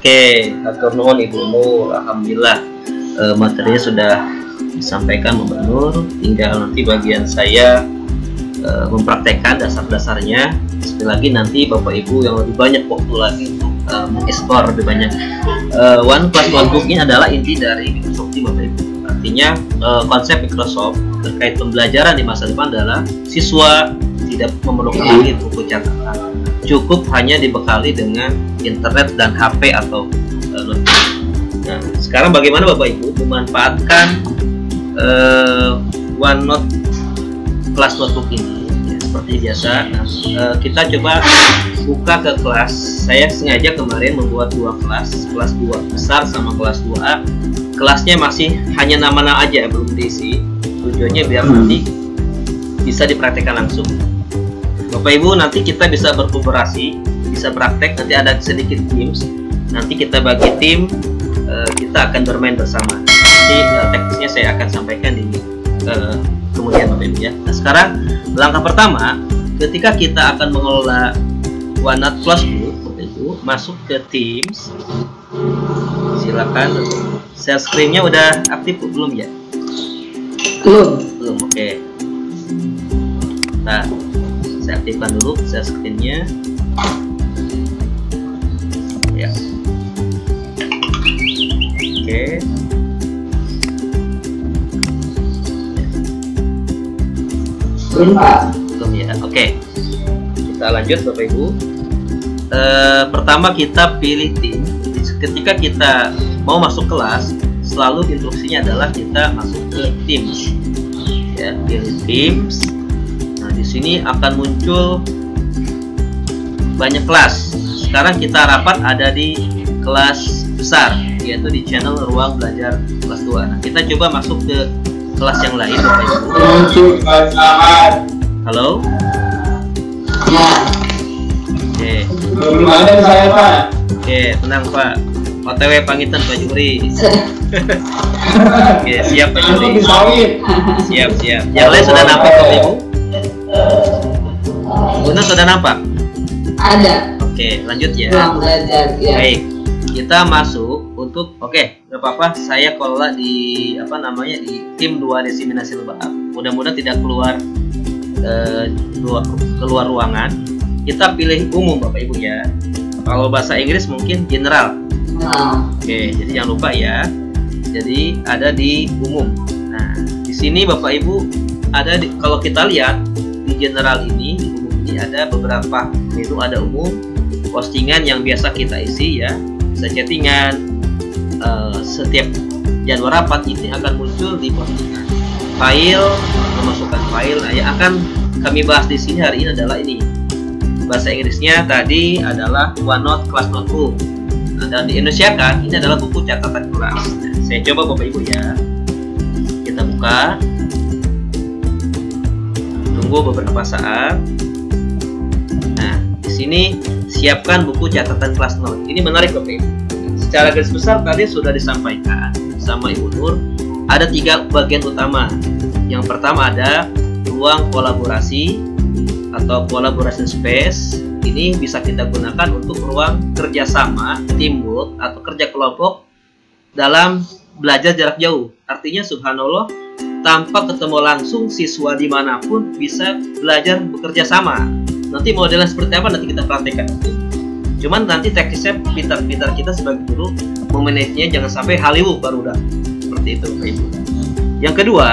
Oke, atur nuhun Ibu Nur. Alhamdulillah materinya sudah disampaikan Mbak Nur. Tinggal nanti bagian saya mempraktekkan dasar-dasarnya. Sekali lagi nanti Bapak Ibu yang lebih banyak waktu lagi untuk mengeksplor lebih banyak. One Class Notebook ini adalah inti dari Microsoft Teams Bapak Ibu. Artinya konsep Microsoft terkait pembelajaran di masa depan adalah siswa tidak memerlukan lagi buku catatan, cukup hanya dibekali dengan internet dan HP atau notebook. Nah, sekarang bagaimana Bapak Ibu memanfaatkan OneNote Class Notebook ini? Ya, seperti biasa, kita coba buka ke kelas. Saya sengaja kemarin membuat dua kelas 2 besar sama kelas 2A. Kelasnya masih hanya nama-nama aja, belum diisi. Tujuannya biar nanti bisa dipraktekkan langsung. Bapak Ibu, nanti kita bisa berkooperasi, bisa praktek, nanti ada sedikit teams, nanti kita bagi tim, kita akan bermain bersama. Nanti teknisnya saya akan sampaikan di kemudian Bapak Ibu ya. Nah, sekarang langkah pertama, ketika kita akan mengelola OneNote Class Group, Bapak Ibu masuk ke Teams, silakan. Share screen-nya udah aktif belum ya? Belum, oke. Nah, saya aktifkan dulu share screen-nya ya. Oke. Belum ya. Oke. Kita lanjut Bapak Ibu. Pertama kita pilih tim. Ketika kita mau masuk kelas, selalu instruksinya adalah kita masuk ke Teams. Ya, pilih Teams. Di sini akan muncul banyak kelas. Sekarang kita rapat ada di kelas besar, yaitu di channel Ruang Belajar kelas 2. Nah, kita coba masuk ke kelas yang lain Bapak Ibu. Halo? Oke. Gimana saya Pak? Oke, tenang Pak. OTW pangitan Pak Juri. Oke, siap Pak Juri. Siap. Yang lain sudah nampak Bapak Ibu? Bunda sudah nampak? Ada. Oke, lanjut ya. Ruang belajar ya. Baik, kita masuk untuk nggak apa-apa. Saya kelola di di tim 2 diseminasi lebah. Mudah-mudahan tidak keluar ruangan. Kita pilih umum Bapak Ibu ya. Kalau bahasa Inggris mungkin general. Oke, jadi jangan lupa ya. Jadi ada di umum. Nah, di sini Bapak Ibu ada kalau kita lihat di general ini, di umum ini ada beberapa menu. Ada umum, postingan yang biasa kita isi ya, bisa chattingan. Setiap jadwal rapat ini akan muncul di postingan. File, memasukkan file. Nah, yang akan kami bahas di sini hari ini adalah ini. Bahasa Inggrisnya tadi adalah OneNote Class Notebook. Nah, dan di Indonesia kan ini adalah buku catatan kelas. Nah, saya coba Bapak Ibu ya. Kita buka. Tunggu beberapa saat. Nah, di sini siapkan buku catatan kelas note. Ini menarik Bapak Ibu. Secara garis besar tadi sudah disampaikan sama Ibu Nur. Ada 3 bagian utama. Yang pertama ada ruang kolaborasi atau collaboration space. Ini bisa kita gunakan untuk ruang kerjasama, teamwork atau kerja kelompok dalam belajar jarak jauh. Artinya subhanallah, tanpa ketemu langsung siswa dimanapun bisa belajar bekerja sama. Nanti modelnya seperti apa nanti kita praktekkan. Cuman nanti teknisnya pintar-pintar kita sebagai guru memanagenya, jangan sampai Hollywood baru udah seperti itu Bapak Ibu. Yang kedua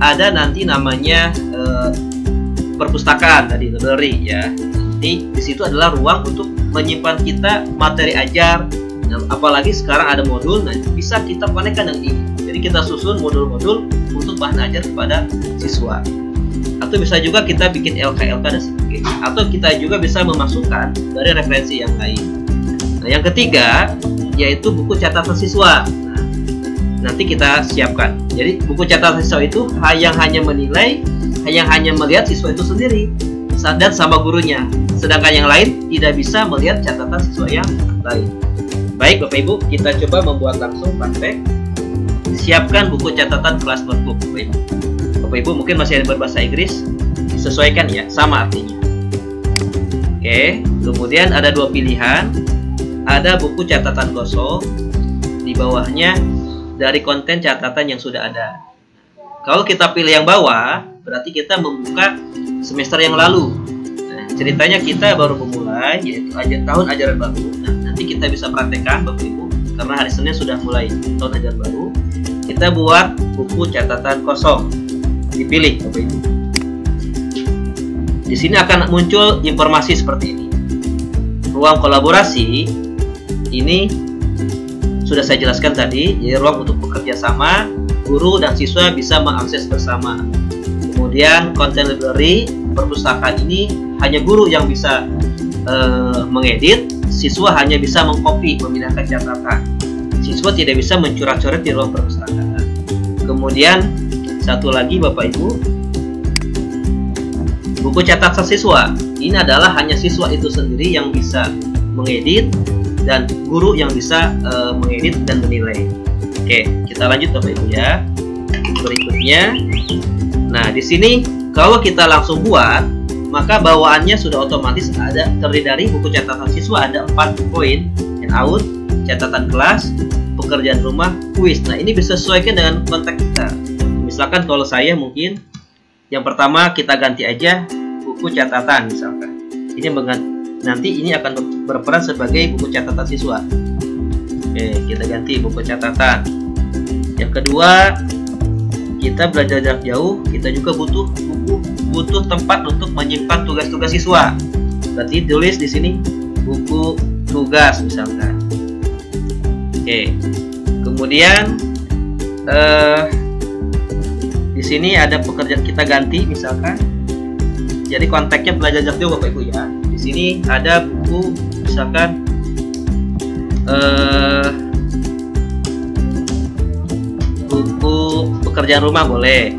ada nanti namanya perpustakaan tadi, library ya. Nanti di situ adalah ruang untuk menyimpan kita materi ajar. Apalagi sekarang ada modul, nah bisa kita konekkan dengan ini. Jadi kita susun modul-modul untuk bahan ajar kepada siswa. Atau bisa juga kita bikin LK-LK dan sebagainya. Atau kita juga bisa memasukkan dari referensi yang lain. Nah, yang ketiga yaitu buku catatan siswa. Nah, nanti kita siapkan. Jadi buku catatan siswa itu yang hanya menilai, yang hanya melihat siswa itu sendiri dan sama gurunya. Sedangkan yang lain tidak bisa melihat catatan siswa yang lain. Baik Bapak Ibu, kita coba membuat langsung praktek. Siapkan buku catatan kelas notebook. Bapak Ibu mungkin masih ada berbahasa Inggris, disesuaikan ya, sama artinya. Oke, kemudian ada dua pilihan. Ada buku catatan kosong, di bawahnya dari konten catatan yang sudah ada. Kalau kita pilih yang bawah, berarti kita membuka semester yang lalu. Nah, ceritanya kita baru memulai, yaitu tahun ajaran baru. Nah, nanti kita bisa praktekkan Bapak Ibu, karena hari Senin sudah mulai tahun ajaran baru. Kita buat buku catatan kosong, dipilih Bapak Ibu. Di sini akan muncul informasi seperti ini. Ruang kolaborasi ini sudah saya jelaskan tadi, jadi ruang untuk bekerja sama, guru dan siswa bisa mengakses bersama. Kemudian content library, perpustakaan ini hanya guru yang bisa mengedit, siswa hanya bisa mengcopy, memindahkan catatan. Siswa tidak bisa mencoret-coret di ruang perpustakaan. Kemudian satu lagi Bapak Ibu, buku catatan siswa. Ini adalah hanya siswa itu sendiri yang bisa mengedit dan guru yang bisa mengedit dan menilai. Oke, kita lanjut Bapak Ibu ya. Berikutnya, nah di sini kalau kita langsung buat, maka bawaannya sudah otomatis ada terdiri dari buku catatan siswa, ada 4 poin: handout, catatan kelas, pekerjaan rumah, kuis. Nah ini bisa sesuaikan dengan konteks kita. Misalkan kalau saya mungkin yang pertama kita ganti aja buku catatan misalkan. Ini nanti ini akan berperan sebagai buku catatan siswa. Oke, kita ganti buku catatan. Yang kedua, kita belajar jarak jauh, kita juga butuh tempat untuk menyimpan tugas-tugas siswa. Berarti tulis di sini buku tugas misalkan. Oke. Kemudian di sini ada pekerjaan, kita ganti misalkan. Jadi konteksnya belajar jarak jauh Bapak Ibu ya. Di sini ada buku misalkan buku pekerjaan rumah boleh,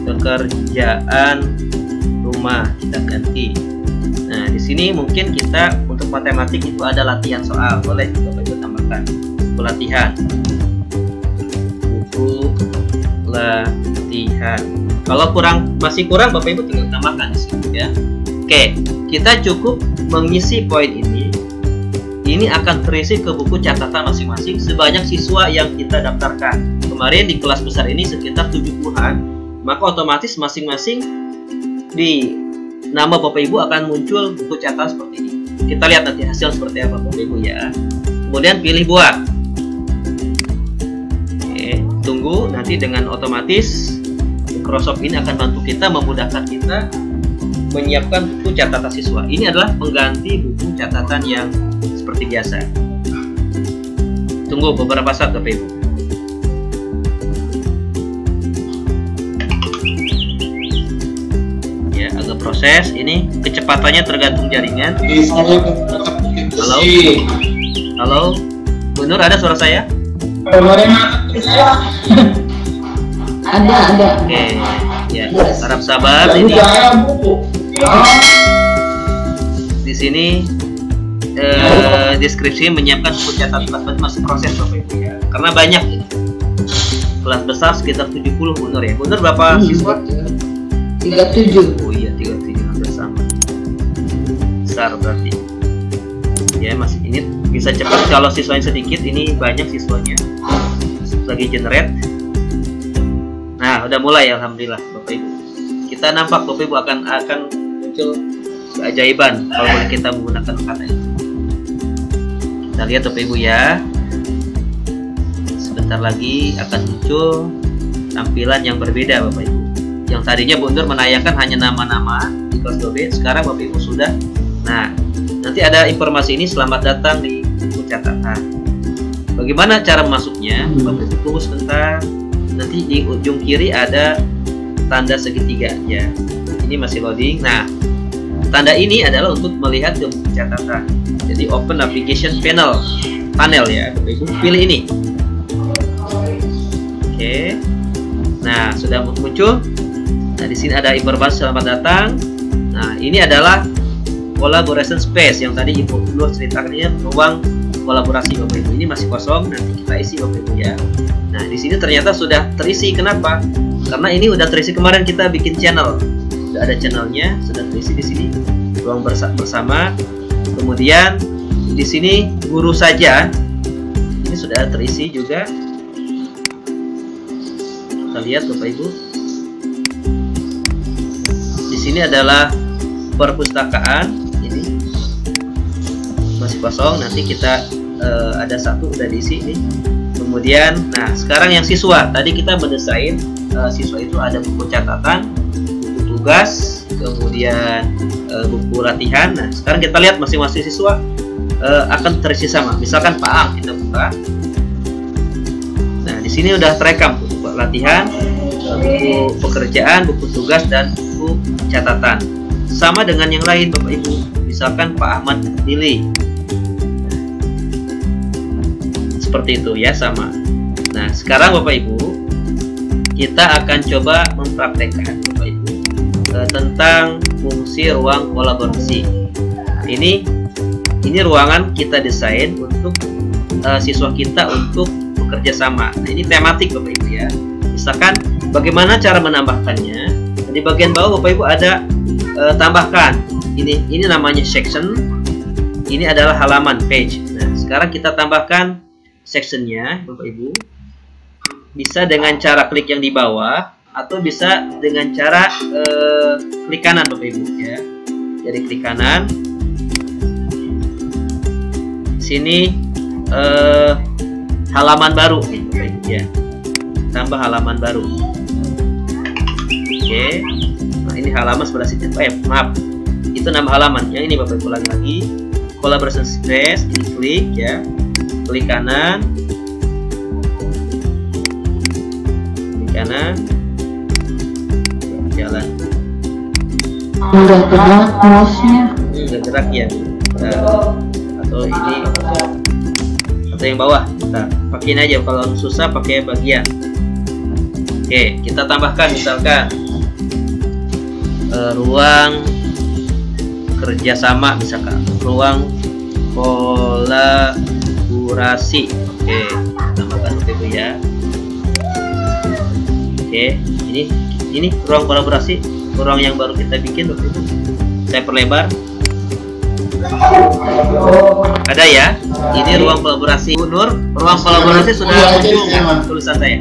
pekerjaan rumah kita ganti. Nah di sini mungkin kita untuk matematik itu ada latihan soal, boleh Bapak Ibu tambahkan buku latihan, buku latihan. Kalau masih kurang Bapak Ibu tinggal tambahkan di sini ya. Oke, kita cukup mengisi poin ini. Ini akan terisi ke buku catatan masing-masing sebanyak siswa yang kita daftarkan. Kemarin di kelas besar ini sekitar 70-an, maka otomatis masing-masing di nama Bapak Ibu akan muncul buku catatan seperti ini. Kita lihat nanti hasil seperti apa Bapak Ibu ya. Kemudian pilih buat. Oke, tunggu nanti dengan otomatis Microsoft ini akan bantu kita, memudahkan kita menyiapkan buku catatan siswa. Ini adalah pengganti buku catatan yang seperti biasa. Tunggu beberapa saat Bapak Ibu. Ya, agak proses. Ini kecepatannya tergantung jaringan. Halo, halo, Bu Nur, ada suara saya? Ada. Oke, ya, harap sabar. Ini di sini deskripsi menyiapkan buku catatan kelas masih proses Bapak Ibu ya, karena banyak ini. Kelas besar sekitar 70 Bu Nur ya. Bu Nur berapa siswa? 37. Oh iya 37, hampir sama. Besar berarti. Ya masih ini bisa cepat kalau siswanya sedikit, ini banyak siswanya. Lagi generate. Nah, udah mulai alhamdulillah Bapak Ibu. Kita nampak Bapak Ibu akan muncul keajaiban kalau kita menggunakan kata ini. Kita lihat Bapak Ibu ya. Sebentar lagi akan muncul tampilan yang berbeda Bapak Ibu. Yang tadinya Bu Nur menayangkan hanya nama-nama di kelas 2B, sekarang Bapak Ibu sudah. Nah, nanti ada informasi ini, selamat datang di buku catatan. Bagaimana cara masuknya? Bapak Ibu tunggu sebentar. Nanti di ujung kiri ada tanda segitiga ya. Ini masih loading. Nah, tanda ini adalah untuk melihat ke buku catatan. Jadi open application panel ya. Bapak Ibu pilih ini. Oke. Nah, sudah muncul. Nah, di sini ada informasi selamat datang. Nah, ini adalah collaboration space yang tadi Ibu Nur ceritakannya, ruang kolaborasi Bapak Ibu. Ini masih kosong, nanti kita isi Bapak Ibu ya. Nah, di sini ternyata sudah terisi. Kenapa? Karena ini udah terisi kemarin kita bikin channel. Sudah ada channelnya, sudah terisi di sini. Ruang bersama. Kemudian di sini guru saja. Ini sudah terisi juga. Kita lihat Bapak Ibu. Di sini adalah perpustakaan. Ini masih kosong, nanti kita ada satu udah diisi ini. Kemudian, nah sekarang yang siswa, tadi kita mendesain siswa itu ada buku catatan, buku tugas, kemudian buku latihan. Nah sekarang kita lihat masing-masing siswa akan terisi sama. Misalkan Pak Ang, kita buka. Nah di sini udah terekam buku latihan, buku pekerjaan, buku tugas, dan buku catatan. Sama dengan yang lain Bapak Ibu. Misalkan Pak Ahmad Lili. Seperti itu ya, sama. Nah sekarang Bapak Ibu, kita akan coba mempraktekkan Bapak Ibu tentang fungsi ruang kolaborasi. Ini ruangan kita desain untuk siswa kita untuk bekerja sama. Nah ini tematik Bapak Ibu ya. Misalkan bagaimana cara menambahkannya. Di bagian bawah Bapak Ibu ada tambahkan. Ini namanya section. Ini adalah halaman, page. Nah sekarang kita tambahkan sectionnya Bapak Ibu. Bisa dengan cara klik yang di bawah, atau bisa dengan cara klik kanan Bapak Ibu ya. Jadi klik kanan. Sini halaman baru Bapak Ibu ya. Tambah halaman baru. Oke. Nah ini halaman sebelah sini. Maaf. Itu nama halaman. Yang ini Bapak Ibu ulangi lagi. Collaboration space. Ini klik ya. Klik kanan. Klik kanan. Jalan. Udah gerak mouse-nya. Udah gerak ya. Atau ini atau yang bawah. Kita pakein aja. Kalau susah pakai bagian. Oke, kita tambahkan misalkan ruang kerjasama, misalkan ruang kolaborasi. Oke, tambahkan itu ya. Oke, ini ruang kolaborasi, ruang yang baru kita bikin waktu itu. Saya perlebar. Ada ya. Ini ruang kolaborasi. Bu Nur, ruang kolaborasi sudah muncul tulisan saya.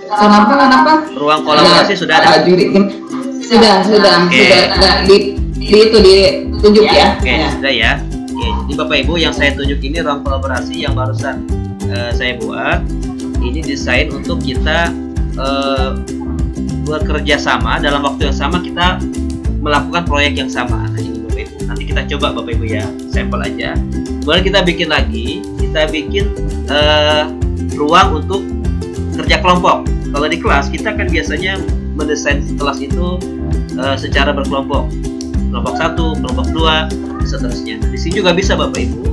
Kenapa? Ruang kolaborasi sudah ada. Sudah ada ditunjuk ya. Oke, sudah ya. Oke, jadi Bapak Ibu yang saya tunjuk ini ruang kolaborasi yang barusan saya buat. Ini desain untuk kita bekerja sama dalam waktu yang sama, kita melakukan proyek yang sama. Nah, ini Bapak Ibu. Nanti kita coba Bapak Ibu ya, sampel aja. Kemudian kita bikin lagi, ruang untuk kerja kelompok. Kalau di kelas kita kan biasanya mendesain kelas itu secara berkelompok, kelompok 1, kelompok 2, seterusnya. Di sini juga bisa Bapak Ibu.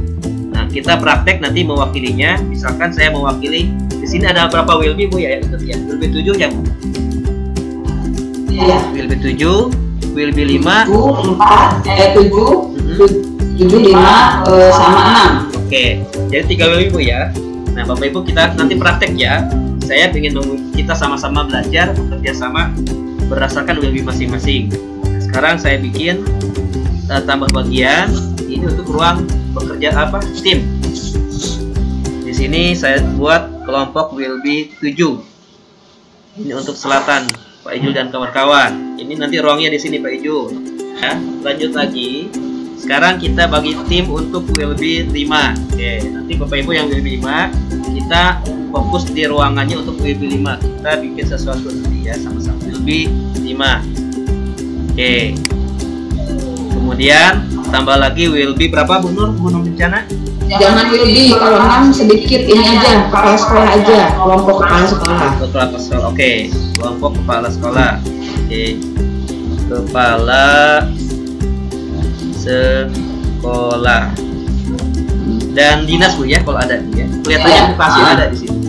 Nah kita praktek nanti mewakilinya. Misalkan saya mewakili. Di sini ada berapa WLB Bu ya? Itu ya. WLB 7 ya Bu? Iya. WLB 7, WLB 5, 7, 5 sama 6. Oke, jadi 3 WLB Bu ya. Nah Bapak Ibu kita nanti praktek ya. Saya ingin kita sama-sama belajar bekerja sama berdasarkan WLB masing-masing. Nah, sekarang saya bikin tambah bagian ini untuk ruang bekerja tim. Di sini saya buat kelompok WLB 7. Ini untuk selatan Pak Ijul dan kawan-kawan. Ini nanti ruangnya di sini Pak Ijul. Ya, lanjut lagi. Sekarang kita bagi tim untuk WLB 5. Oke, nanti Bapak Ibu yang WLB 5 kita fokus di ruangannya untuk WLB 5. Kita bikin sesuatu nanti ya sama-sama. WLB 5. Oke. Kemudian tambah lagi WLB berapa Bu Nur? Gunung Bencana? Jangan WLB, kalau 6 sedikit ini aja, kepala sekolah aja, kelompok kepala sekolah. Kepala sekolah. Oke, kelompok kepala sekolah. Oke. Kepala sekolah. Dan dinas Bu ya kalau ada ya. Kelihatannya pasti ada di sini.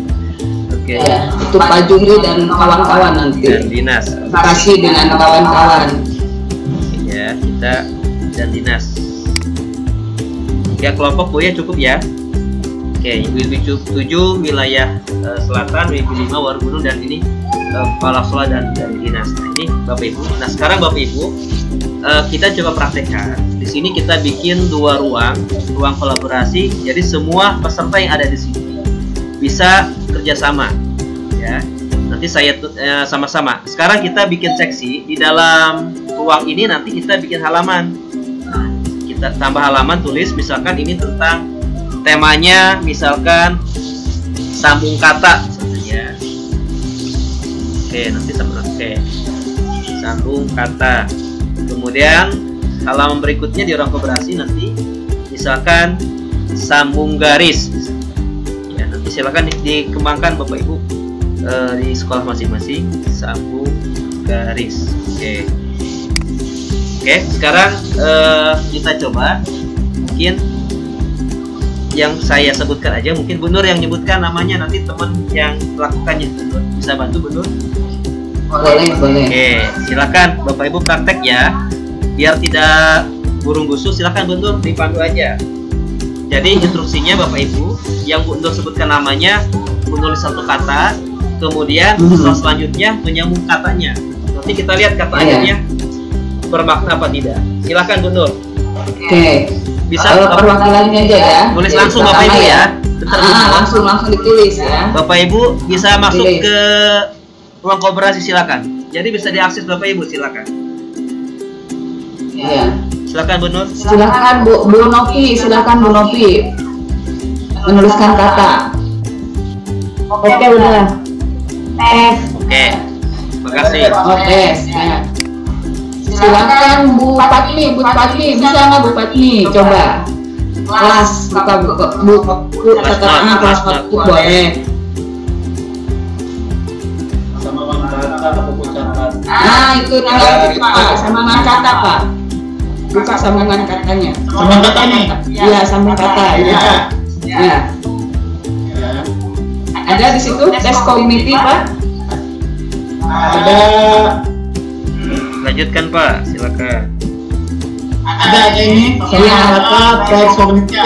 Oke. Ya, itu Pak Jumri dan kawan-kawan nanti. Dan dinas. Kasih dengan kawan-kawan. Ya, kita Kita dan dinas. Ya, kelompok Bu ya cukup ya. Oke, ibu-ibu 7 wilayah selatan, ibu 5 Warugunung, dan ini kepala sekolah dan dinas. Nah, ini Bapak Ibu. Nah, sekarang Bapak Ibu, kita coba praktekkan. Di sini kita bikin 2 ruang kolaborasi. Jadi semua peserta yang ada di sini bisa kerjasama, ya. Nanti saya sama-sama. Sekarang kita bikin seksi di dalam ruang ini. Nanti kita bikin halaman. Nah, kita tambah halaman, tulis misalkan ini tentang temanya, misalkan sambung kata, misalnya. Oke, nanti sambung kata. Kemudian halaman berikutnya di ruang kolaborasi nanti misalkan sambung garis. Ya, nanti silakan dikembangkan Bapak Ibu di sekolah masing-masing, sambung garis. Oke, sekarang kita coba. Mungkin yang saya sebutkan aja, mungkin Bu Nur yang nyebutkan namanya, nanti teman yang melakukannya bisa bantu Bu Nur. Boleh. Oke, silakan Bapak Ibu praktek ya, biar tidak burung gusuk. Silakan Bu Nur dipandu aja. Jadi instruksinya Bapak Ibu, yang Bu Nur sebutkan namanya, menulis satu kata, kemudian selanjutnya menyambung katanya. Nanti kita lihat katanya bermakna apa tidak. Silakan Bu Nur. Oke. Bisa perwakilannya aja ya. Tulis langsung Bapak Ibu ya. Langsung ditulis ya. Bapak Ibu bisa masuk ke ruang kolaborasi, silakan. Jadi bisa diakses Bapak Ibu, silakan. Iya. Silakan Bu Nur. Silakan Bu Novi, menuliskan kata. Oke, udah. Tes. Oke. Terima kasih. Tes. Ya. Silakan Bu Patmi, bisa nggak Bu Patmi? Coba. Kelas, kelas boleh. Itu Pak, sambungan kata Pak. Buka sambungan katanya. Sambungan kata nih. Iya, sambungan kata. Ya. Ada di situ tes kognitif Pak? Ada. Lanjutkan Pak, silakan. Ada ini. Sambungan kata tes kognitif.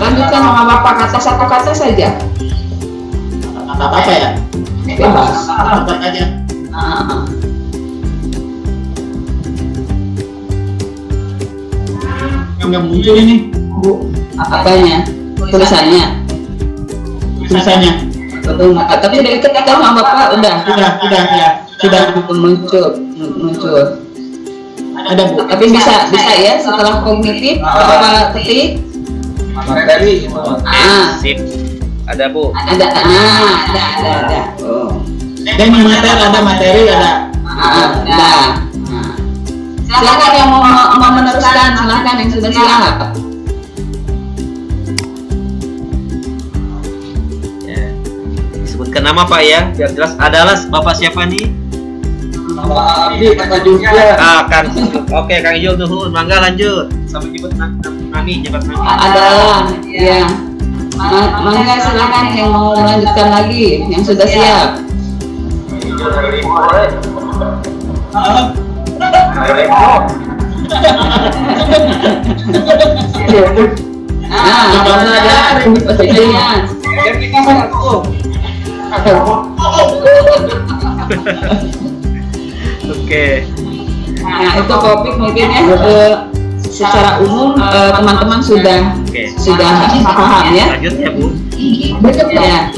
Lanjutkan sama Bapak, kata satu kata saja. Kata apa ya? Bebas. Kata aja. Yang muncul ini Bu, apanya? Tulisannya. Betul, tapi dari kita sama Bapak udah muncul. Ada Bu. Tapi bisa ya setelah kognitif apa ketik? Materi. Sip. Ada Bu. Ada. Oh. Dan materi ada. Silakan yang mau meneruskan, silakan yang sudah siap. Ya. Sebutkan nama Pak ya, biar jelas. Adalah Bapak siapa nih? Nama Abi, Kak Juga. Kang. Oke, Kang Ijul nuhun. Mangga lanjut. Sampai nyebut nami, nyebat nami. Adalah, ya. Mangga silakan yang mau melanjutkan lagi, yang sudah siap. Oke. Nah, itu topik mungkin ya secara umum teman-teman sudah paham ya. Lanjut ya Bu. Ya.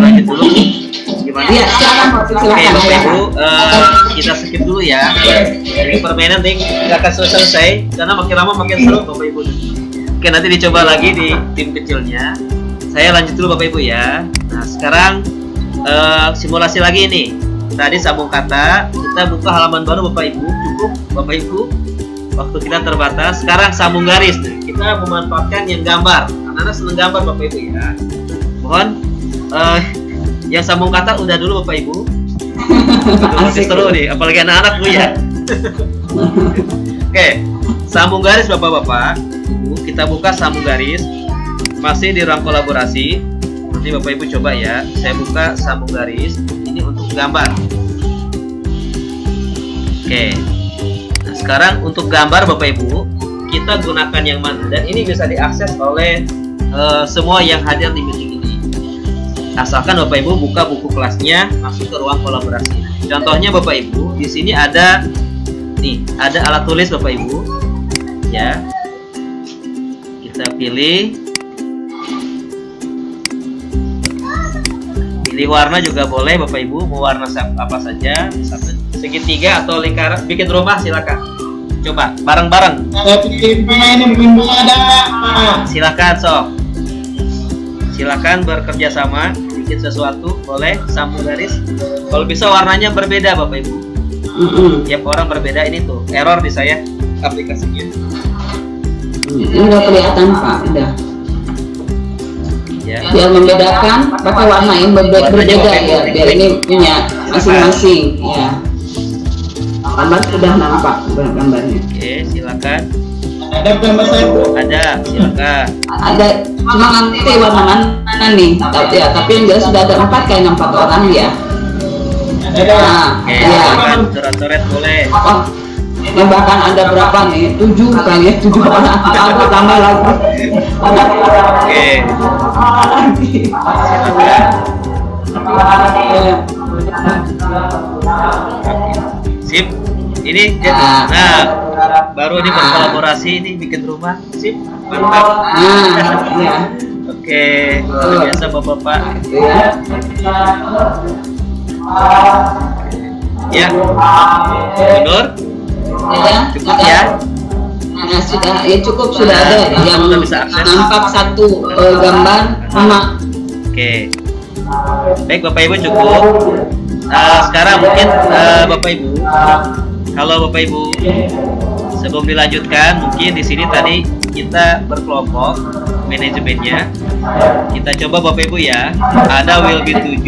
Lanjut dulu. Gimana? Iya, silakan. Oke, Bapak Ibu, kita skip dulu ya. Jadi permainan nih nggak akan selesai karena makin lama makin seru Bapak Ibu. Oke, nanti dicoba lagi di tim kecilnya. Saya lanjut dulu Bapak Ibu ya. Nah, sekarang simulasi lagi nih. Tadi sambung kata, kita buka halaman baru Bapak Ibu. Cukup Bapak Ibu, waktu kita terbatas. Sekarang sambung garis. Kita memanfaatkan yang gambar. Anak-anak seneng gambar Bapak Ibu ya. Mohon yang sambung kata udah dulu Bapak Ibu. Masih seru nih, apalagi anak-anak Bu ya. Oke, sambung garis Bapak-bapak. Ibu, kita buka sambung garis. Masih di ruang kolaborasi. Nanti Bapak Ibu coba ya. Saya buka sambung garis. Ini untuk gambar. Oke. Nah, sekarang untuk gambar Bapak Ibu, kita gunakan yang mana? Dan ini bisa diakses oleh semua yang hadir di meeting ini. Asalkan Bapak Ibu buka buku kelasnya, masuk ke ruang kolaborasi. Contohnya Bapak Ibu, di sini ada alat tulis Bapak Ibu. Ya. Kita pilih warna juga boleh Bapak Ibu, mau warna apa saja, misalkan segitiga atau lingkaran. Bikin rumah silakan. Coba bareng-bareng. Silakan sok. Silakan bekerja sama, bikin sesuatu, boleh sambung garis. Kalau bisa warnanya berbeda Bapak Ibu. Tiap orang berbeda, ini tuh error di saya aplikasinya. Ini udah kelihatan Pak, udah. Ya. Biar membedakan pakai warna yang berbeda ya, biar ini punya masing-masing ya. Gambar sudah nampak gambarnya. Oke, silakan. Ada gambar saya? Ada, silakan. Ada, cuma nanti warna mana nih? Ya, tapi yang jelas sudah ada 4 kayak 4 orang ya. Nah, oke, ya. Silakan coret-coret boleh. Oh, ya bahkan ada berapa nih? 7 kali ya, 7 orang. Aku tambah lagi. Oke. Sip. Ini nah baru ini berkolaborasi, ini bikin rumah. Sip. Mantap. Ya. Oke, luar biasa Bapak-bapak. Ya. Mundur. Cukup ya. Nah, sudah ya cukup, sudah ada yang bisa akses. Nampak satu gambar sama. Oke. Baik Bapak Ibu, cukup. Sekarang mungkin Bapak Ibu, kalau Bapak Ibu sebelum dilanjutkan, mungkin di sini tadi kita berkelompok manajemennya. Kita coba Bapak Ibu ya. Ada will be 7,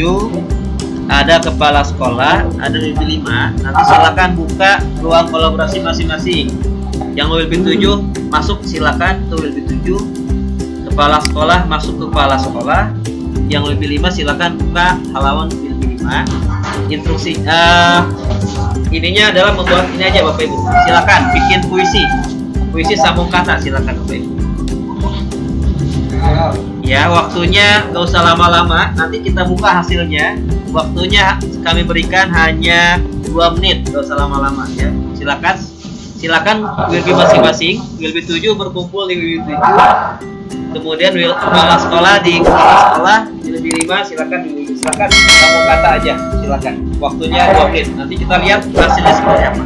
ada kepala sekolah, ada will be 5. Nanti silakan buka ruang kolaborasi masing-masing. Yang will be 7 masuk silakan ke will be 7. Kepala sekolah masuk ke kepala sekolah. Yang will be 5 silakan buka halaman will be 5. Instruksi ininya adalah membuat ini aja Bapak Ibu. Silakan bikin puisi sambung kata, silakan Bapak Ibu. Ya, waktunya nggak usah lama-lama. Nanti kita buka hasilnya. Waktunya kami berikan hanya 2 menit, nggak usah lama-lama ya. Silakan will be masing-masing. Will be 7 berkumpul di will be 7. Kemudian kepala sekolah di kepala sekolah, will be 5 silakan sambung kata aja, silakan. Waktunya 2 menit. Nanti kita lihat hasilnya seperti apa.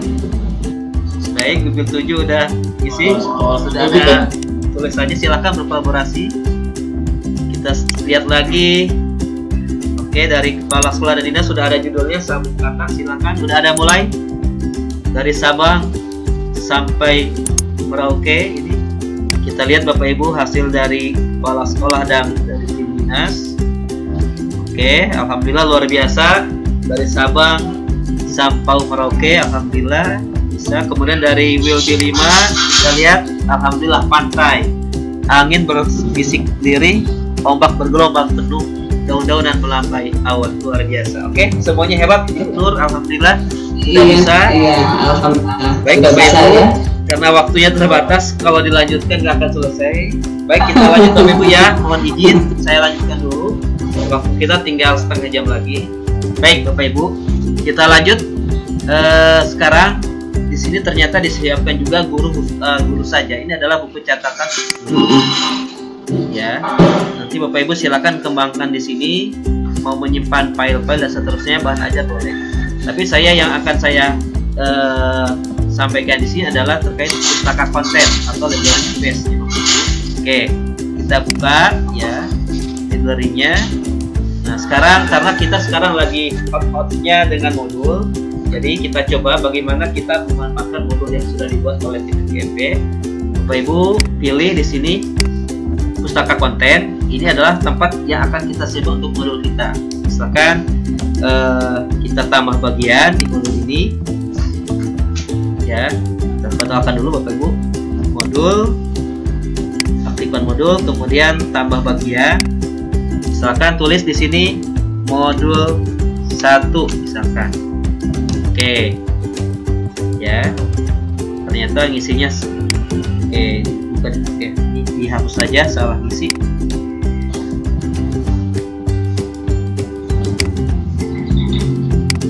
Baik, will be 7 udah isi. Sudah ada tulisannya, silakan berkolaborasi. Kita lihat lagi. Oke, dari kepala sekolah dan dinas sudah ada judulnya, sambung kata, silakan. Sudah ada mulai dari Sabang sampai Merauke. Ini kita lihat Bapak Ibu hasil dari kepala sekolah dan dari tim dinas. Oke, alhamdulillah luar biasa. Dari Sabang sampai Merauke, alhamdulillah bisa. Kemudian dari will be 5 kita lihat, alhamdulillah pantai, angin berbisik lirih, ombak bergelombang penuh, daun-daunan melambai awan. Luar biasa. Oke, semuanya hebat. Nur, alhamdulillah sudah bisa. Iya, alhamdulillah. Baik Bapak Ibu, karena waktunya terbatas, kalau dilanjutkan nggak akan selesai. Baik, kita lanjut Bapak Ibu ya. Mohon izin, saya lanjutkan dulu. Waktu kita tinggal setengah jam lagi. Baik Bapak Ibu, kita lanjut. Sekarang di sini ternyata disiapkan juga guru saja. Ini adalah buku catatan. Ya, nanti Bapak Ibu silakan kembangkan di sini. Mau menyimpan file-file dan seterusnya, bahan aja boleh. Tapi yang akan saya sampaikan di sini adalah terkait pustaka konten atau library space. Oke, kita buka ya library-nya. Nah, sekarang karena kita sekarang lagi hot-hotnya dengan modul, jadi kita coba bagaimana kita memanfaatkan modul yang sudah dibuat oleh tim GMP. Bapak Ibu pilih di sini pustaka konten. Ini adalah tempat yang akan kita siapkan untuk modul kita. Misalkan kita tambah bagian di modul ini. Ya, kita batalkan dulu Bapak Ibu. Modul, aktifkan modul, kemudian tambah bagian. Misalkan tulis di sini modul 1 misalkan. Oke. ya. Ternyata ngisinya bukan. Ini dihapus saja, salah ngisi.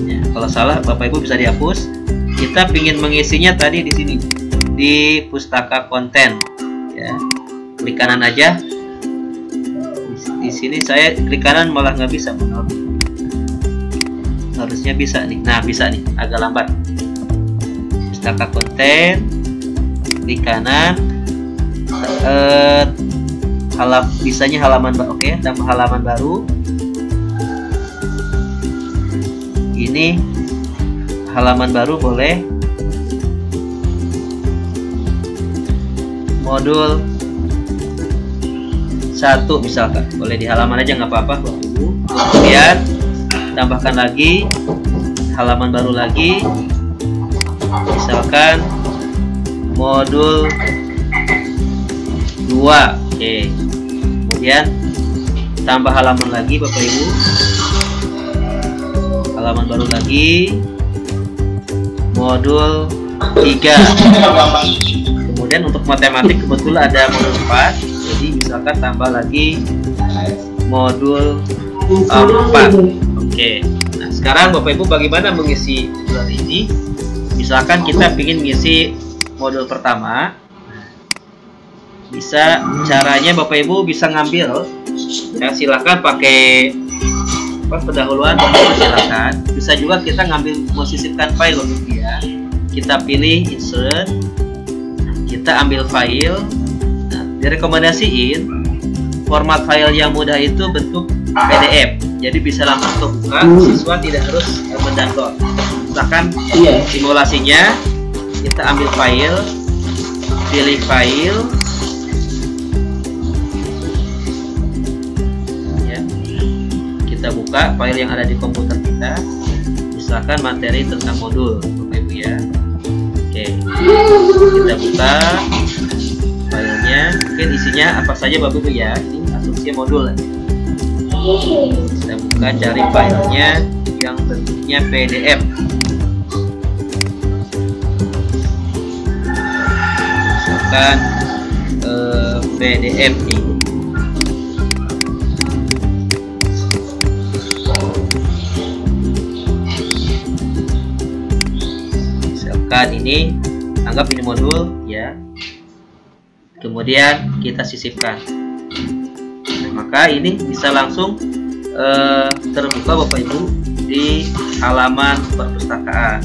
Ya, kalau salah Bapak Ibu bisa dihapus. Kita ingin mengisinya tadi di sini di pustaka konten ya. Klik kanan aja. Di sini saya klik kanan malah nggak bisa, harusnya bisa nih. Nah, bisa nih, agak lambat. Pustaka konten, klik kanan, bisanya halaman baru. Oke, tambah halaman baru. Ini halaman baru boleh. Modul 1 misalkan, boleh di halaman aja nggak apa-apa Bapak Ibu. Kemudian tambahkan lagi halaman baru lagi, misalkan modul 2. Oke. Kemudian tambah halaman lagi Bapak Ibu, halaman baru lagi, modul 3. Kemudian untuk matematik kebetulan ada modul 4, jadi misalkan tambah lagi modul 4. Oke. Nah, sekarang Bapak Ibu bagaimana mengisi modul ini? Misalkan kita ingin mengisi modul pertama, bisa caranya Bapak Ibu bisa ngambil ya, silakan pakai pendahuluan Bapak Ibu silakan. Bisa juga kita ngambil memosisipkan file untuk dia. Kita pilih insert, kita ambil file. Nah, direkomendasiin format file yang mudah itu bentuk PDF, jadi bisa langsung terbuka, siswa tidak harus mendownload. Misalkan simulasinya, kita ambil file, pilih file ya, kita buka file yang ada di komputer kita, misalkan materi tentang modul Bapak Ibu ya. Oke, kita buka filenya, mungkin isinya apa saja Bapak Ibu ya. Ini asumsi modul. Kita buka, cari filenya yang bentuknya PDF. Misalkan PDF ini. Misalkan ini, anggap ini modul ya. Kemudian kita sisipkan. Nah, maka ini bisa langsung terbuka Bapak Ibu di halaman perpustakaan.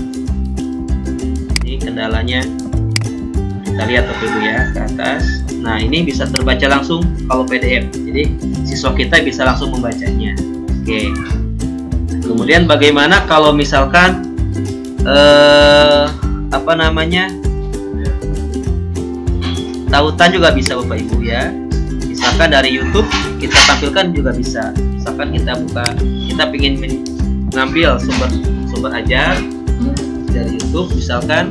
Ini kendalanya, kita lihat Bapak Ibu ya ke atas. Nah, ini bisa terbaca langsung kalau PDF. Jadi siswa kita bisa langsung membacanya. Oke. Kemudian bagaimana kalau misalkan tautan juga bisa Bapak Ibu ya. Misalkan dari YouTube kita tampilkan juga bisa. Misalkan kita buka, kita ingin mengambil sumber ajar dari YouTube, misalkan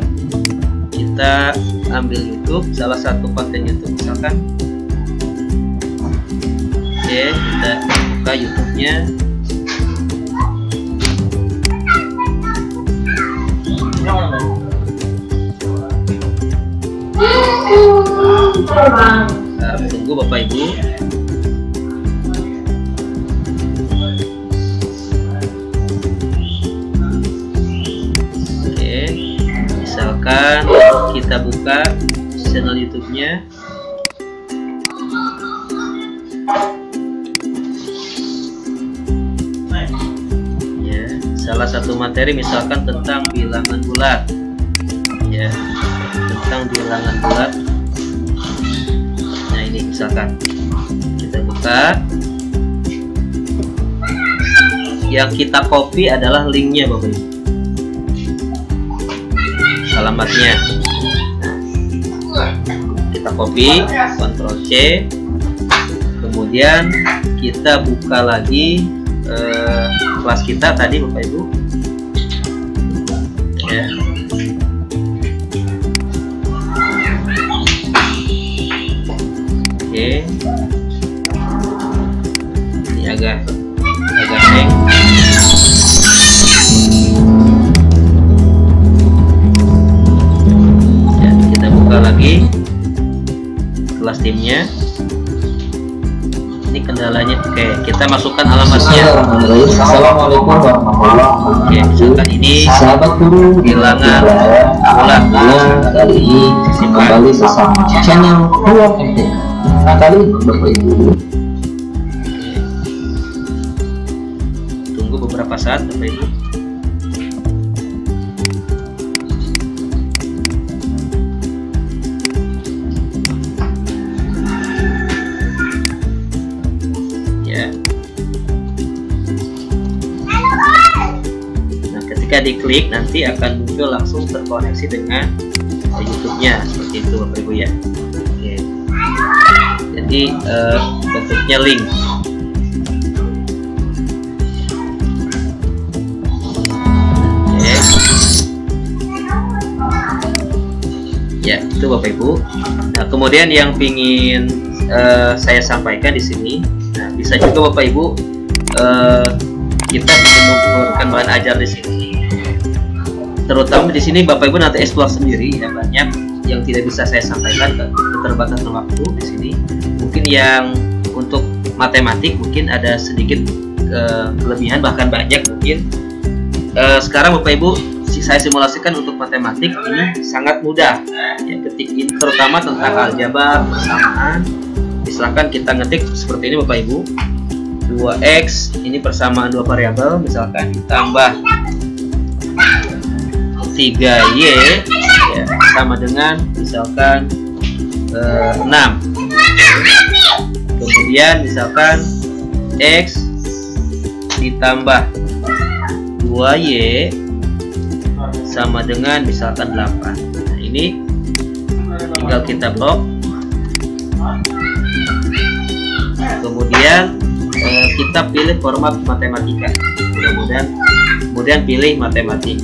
kita ambil YouTube, salah satu konten YouTube misalkan. Oke, kita buka YouTube-nya. Nah, tunggu Bapak Ibu. Oke, misalkan kita buka channel YouTube-nya. Ya, salah satu materi misalkan tentang bilangan bulat. Ya, tentang bilangan bulat. Nah, ini misalkan kita buka, yang kita copy adalah linknya Bapak Ibu, alamatnya. Nah, kita copy, Ctrl C, kemudian kita buka lagi kelas kita tadi Bapak Ibu ya. Oke, ini agak hang. lagi kelas timnya. Ini kendalanya. Oke, kita masukkan alamatnya. Assalamualaikum warahmatullahi wabarakatuh. Oke, misalkan ini Sahabat guru, kehilangan ulang kali ini kembali bersama channel Ruang MTK. Kali ini Bapak Ibu, tunggu beberapa saat Bapak Ibu. Ketika diklik nanti akan muncul langsung terkoneksi dengan YouTube-nya seperti itu Bapak Ibu ya. Oke. Jadi bentuknya link. Oke. Ya itu Bapak Ibu. Nah kemudian yang pingin saya sampaikan di sini, nah bisa juga Bapak Ibu kita ingin membuatkan bahan ajar di sini. Terutama di sini Bapak Ibu nanti explore sendiri ya, banyak yang tidak bisa saya sampaikan keterbatasan waktu di sini. Mungkin yang untuk matematik mungkin ada sedikit kelebihan, bahkan banyak mungkin. Sekarang Bapak Ibu saya simulasikan untuk matematik ini sangat mudah ya, ketik ini terutama tentang aljabar persamaan. Misalkan kita ngetik seperti ini Bapak Ibu, 2x ini persamaan dua variabel, misalkan ditambah 3y ya, sama dengan misalkan 6. Kemudian misalkan x ditambah 2y sama dengan misalkan 8. Nah ini tinggal kita blok. Kemudian kita pilih format matematika, kemudian pilih matematik,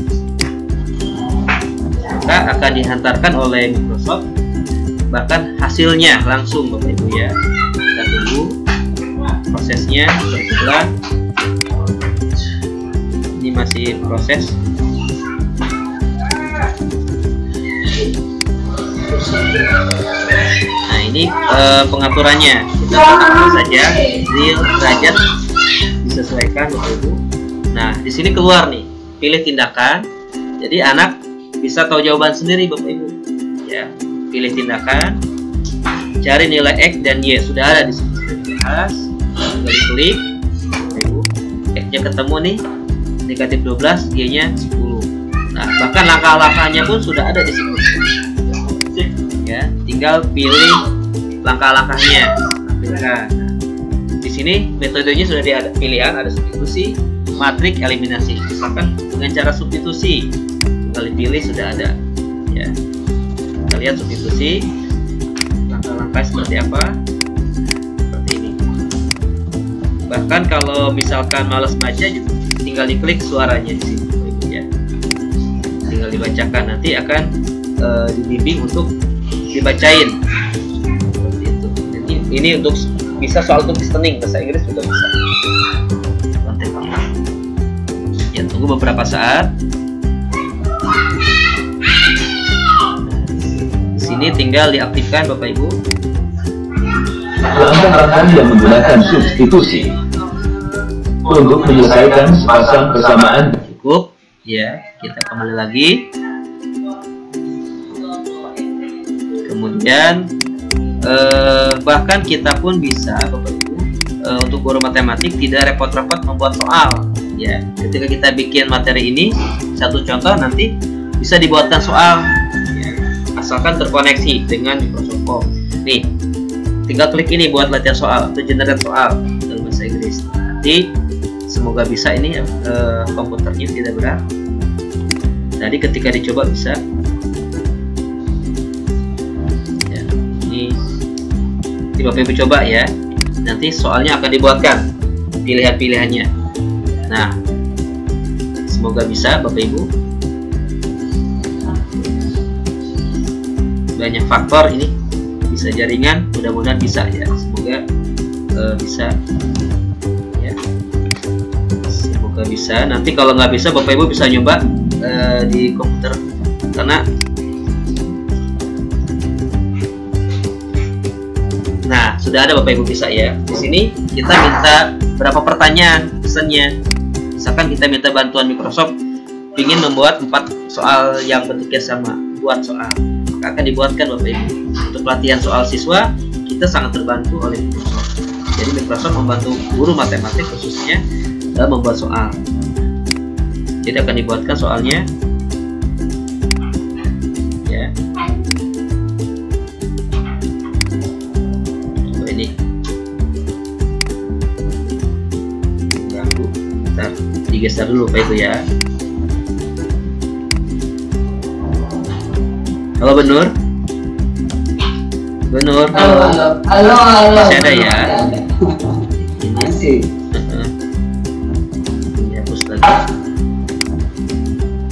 maka akan dihantarkan oleh Microsoft, bahkan hasilnya langsung Bapak Ibu ya. Kita tunggu prosesnya berjalan. Ini masih proses. Nah ini pengaturannya, kita tekan saja real derajat disesuaikan Bapak Ibu. Nah di sini keluar nih, pilih tindakan, jadi anak bisa tahu jawaban sendiri Bapak Ibu ya. Pilih tindakan, cari nilai x dan y, sudah ada di sini, sudah dibahas. Tinggal diklik Bapak Ibu, x nya ketemu nih, negatif 12, y nya 10. Nah bahkan langkah-langkahnya pun sudah ada di sini ya, tinggal pilih langkah-langkahnya. Nah, di sini metodenya sudah ada pilihan, ada substitusi, matrik, eliminasi. Misalkan dengan cara substitusi tinggal dipilih, sudah ada ya. Kita lihat substitusi, langkah-langkah seperti apa, seperti ini. Bahkan kalau misalkan malas baca juga tinggal diklik suaranya di sini ya, tinggal dibacakan, nanti akan dibimbing untuk dibacain seperti itu. Jadi ini untuk bisa soal untuk listening, bahasa Inggris juga bisa. Ya tunggu beberapa saat. Di sini tinggal diaktifkan Bapak Ibu. langkah-langkah yang menggunakan substitusi untuk menyelesaikan sepasang persamaan. Cukup ya, kita kembali lagi. Kemudian bahkan kita pun bisa Bapak Ibu untuk guru matematik tidak repot-repot membuat soal ya. Ketika kita bikin materi ini, satu contoh nanti bisa dibuatkan soal ya, asalkan terkoneksi dengan Microsoft Form. Nih tinggal klik ini buat latihan soal atau generate soal dalam bahasa Inggris. Nanti semoga bisa ini komputernya tidak berat. Tadi ketika dicoba bisa ya, ini Bapak Ibu coba ya, nanti soalnya akan dibuatkan pilihan-pilihannya. Nah semoga bisa Bapak Ibu. Banyak faktor ini, bisa jaringan, mudah-mudahan bisa ya, semoga bisa ya, semoga bisa. Nanti kalau nggak bisa Bapak Ibu bisa nyoba di komputer, karena sudah ada Bapak Ibu bisa ya. Di sini kita minta berapa pertanyaan pesannya. Misalkan kita minta bantuan Microsoft ingin membuat 4 soal yang bentuknya sama, buat soal, maka akan dibuatkan Bapak Ibu. Untuk pelatihan soal siswa kita sangat terbantu oleh Microsoft. Jadi Microsoft membantu guru matematik khususnya dalam membuat soal. Jadi akan dibuatkan soalnya ya. Coba ini ganggu, bentar digeser dulu Pak itu ya. Halo Benur. Benur. Halo. Masih ada ya? Masih. Ini hapus lagi.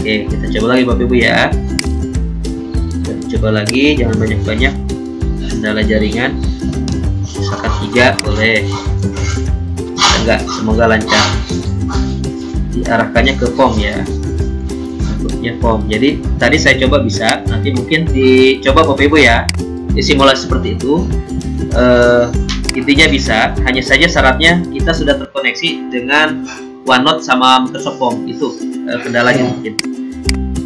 Oke, kita coba lagi Bapak Ibu ya. Kita coba lagi, jangan banyak-banyak. Kendala jaringan. Misalkan 3 boleh. Enggak, semoga lancar. Diarahkannya ke form ya. Bentuknya form. Jadi tadi saya coba bisa, nanti mungkin dicoba Bapak Ibu ya. Di simulasi seperti itu. Intinya bisa, hanya saja syaratnya kita sudah terkoneksi dengan OneNote sama Microsoft Form. Itu kendalanya mungkin.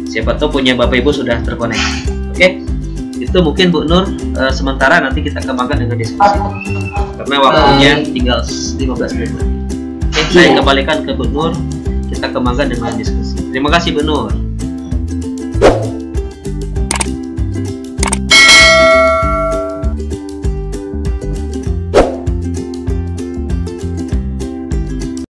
Siapa tahu punya Bapak Ibu sudah terkoneksi. Oke, itu mungkin Bu Nur. Sementara nanti kita kembangkan dengan diskusi karena waktunya tinggal 15 menit. Oke, saya kembalikan ke Bu Nur. Kita kembangkan dengan diskusi. Terima kasih Bu Nur.